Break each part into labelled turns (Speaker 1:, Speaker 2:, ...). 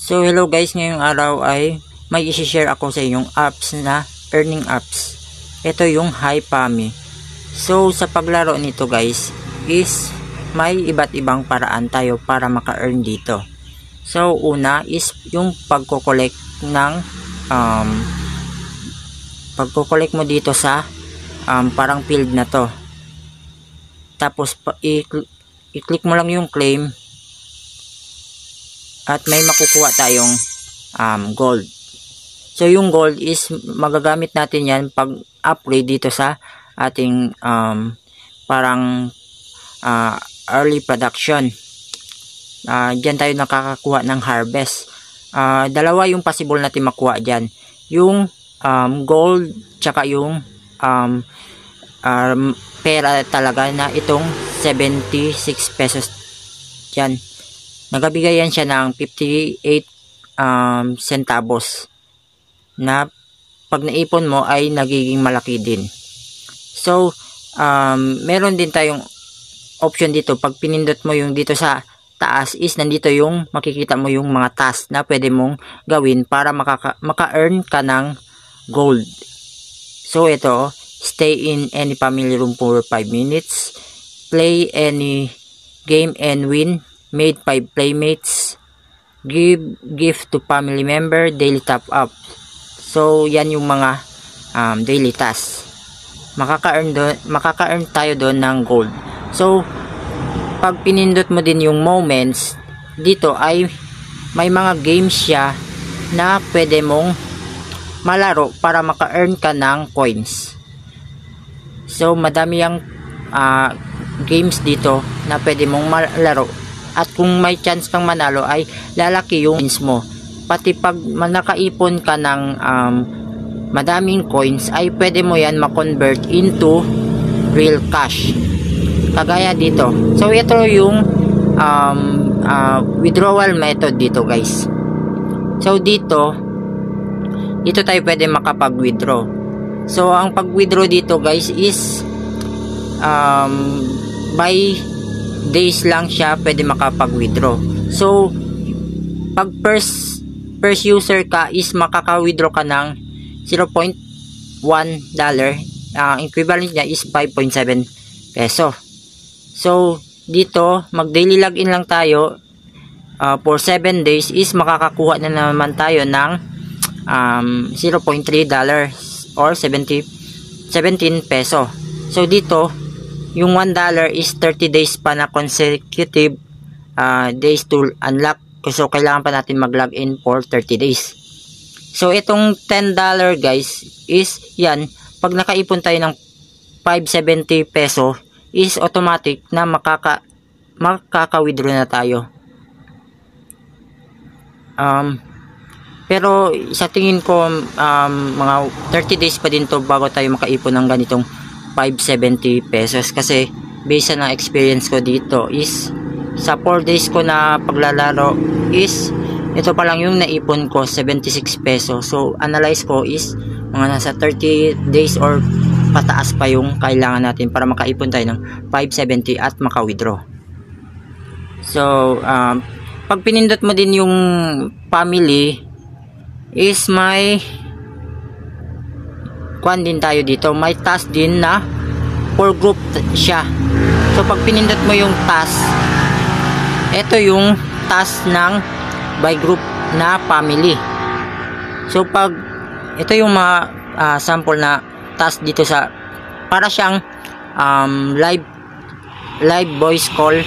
Speaker 1: So hello guys, ngayong araw ay may i-share ako sa inyong apps na earning apps. Ito yung HiPami. So sa paglaro nito guys is may iba't ibang paraan tayo para maka-earn dito. So una is yung pagko-collect ng pagko-collect mo dito sa parang field na to. Tapos i-click mo lang yung claim at may makukuha tayong gold. So yung gold is magagamit natin yan pag upgrade dito sa ating parang early production. Diyan tayo nakakakuha ng harvest. Dalawa yung possible natin makuha dyan. Yung gold tsaka yung pera talaga na itong 76 pesos dyan. Nagabigay yan siya ng 58 centavos na pag naipon mo ay nagiging malaki din. So meron din tayong option dito. Pag pinindot mo yung dito sa taas is nandito yung makikita mo yung mga task na pwede mong gawin para maka-earn ka ng gold. So ito, stay in any family room for 5 minutes, play any game and win, made 5 playmates, give gift to family member, daily top up. So yan yung mga daily tasks. Makaka-earn tayo doon ng gold. So pag pinindot mo din yung moments dito ay may mga games siya na pwede mong malaro para maka-earn ka ng coins. So madami yung games dito na pwede mong malaro. At kung may chance kang manalo ay lalaki yung coins mo. Pati pag nakaipon ka ng madaming coins ay pwede mo yan ma-convert into real cash. Kagaya dito. So ito yung withdrawal method dito guys. So dito tayo pwede makapag-withdraw. So ang pag-withdraw dito guys is by days lang siya pwede makapag-withdraw. So pag first user ka is makaka-withdraw ka ng $0.1. Ang equivalent niya is 5.7 peso. So dito mag daily login lang tayo for 7 days is makakakuha na naman tayo ng $0.3 or 17 peso. So dito yung $1 is 30 days pa na consecutive days to unlock. So kailangan pa natin mag-login for 30 days. So itong $10 guys is yan, pag nakaipon tayo ng 570 peso is automatic na makaka-withdraw na tayo. Pero sa tingin ko mga 30 days pa din to bago tayo makaipon ng ganitong 570 pesos kasi based na experience ko dito is sa 4 days ko na paglalaro is ito pa lang yung naipon ko 76 pesos. So analyze ko is mga nasa 30 days or pataas pa yung kailangan natin para makaipon tayo ng 570 at maka-withdraw. So pag pinindot mo din yung family is may kuan din tayo dito, may task din na for group siya. So pag pinindot mo yung task, ito yung task ng by group na family. So pag ito yung mga sample na task dito sa para siyang live voice call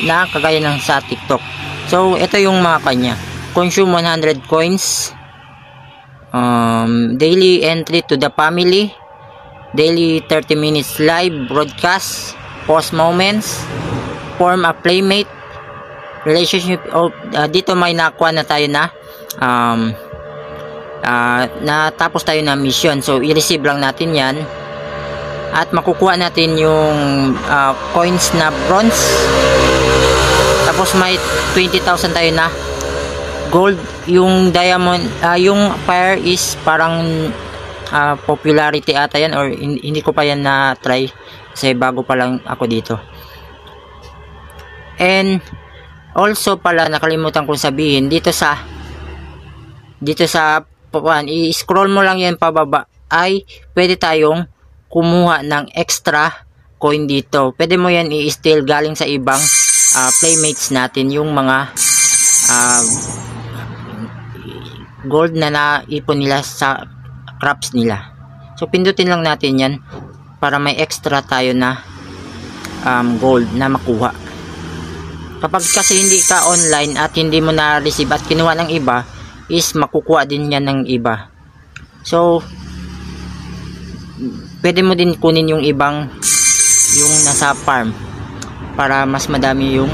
Speaker 1: na kagaya ng sa TikTok. So ito yung mga kanya, consume 100 coins, daily entry to the family, daily 30 minutes live broadcast, post moments, form a playmate, relationship. Dito may nakuha na tayo na natapos tayo na mission. So i-receive lang natin yan at makukuha natin yung coins na bronze. Tapos may 20,000 tayo na gold. Yung diamond, yung fire is parang popularity ata yan or hindi ko pa yan na try kasi bago pa lang ako dito. And also pala nakalimutan kong sabihin dito sa dito sa i-scroll mo lang yan pababa, ay pwede tayong kumuha ng extra coin dito. Pwede mo yan i-steal galing sa ibang playmates natin, yung mga gold na naipon nila sa crops nila. So pindutin lang natin yan para may extra tayo na gold na makuha. Kapag kasi hindi ka online at hindi mo na receive at kinuha ng iba, is makukuha din yan ng iba. So pwede mo din kunin yung ibang, yung nasa farm, para mas madami yung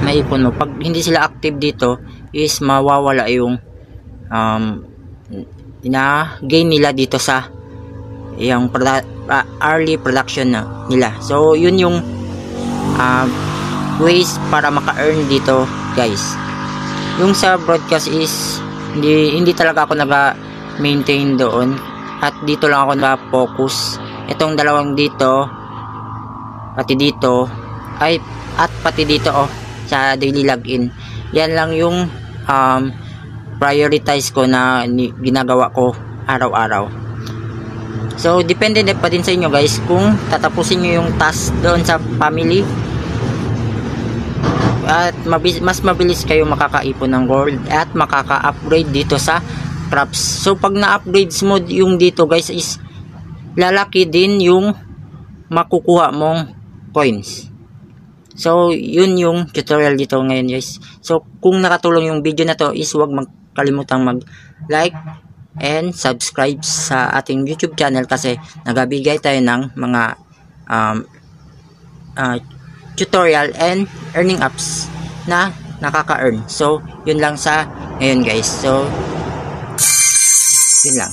Speaker 1: maipon mo. Pag hindi sila active dito, is mawawala yung na gain nila dito sa yung early production nila. So yun yung ways para maka-earn dito, guys. Yung sa broadcast is hindi talaga ako naga-maintain doon, at dito lang ako na-focus. Itong dalawang dito, pati dito, at pati dito sa daily login, yan lang yung prioritize ko na ginagawa ko araw-araw. So depende pa din sa inyo, guys, kung tatapusin nyo yung task doon sa family, at mas mabilis kayo makakaipon ng gold at makaka-upgrade dito sa crops. So pag na-upgrades mo yung dito, guys, is lalaki din yung makukuha mong coins. So yun yung tutorial dito ngayon, guys. So kung nakatulong yung video na to, is huwag magkalimutang mag-like and subscribe sa ating YouTube channel, kasi nagabigay tayo ng mga tutorial and earning apps na nakaka-earn. So yun lang sa ngayon, guys. So yun lang.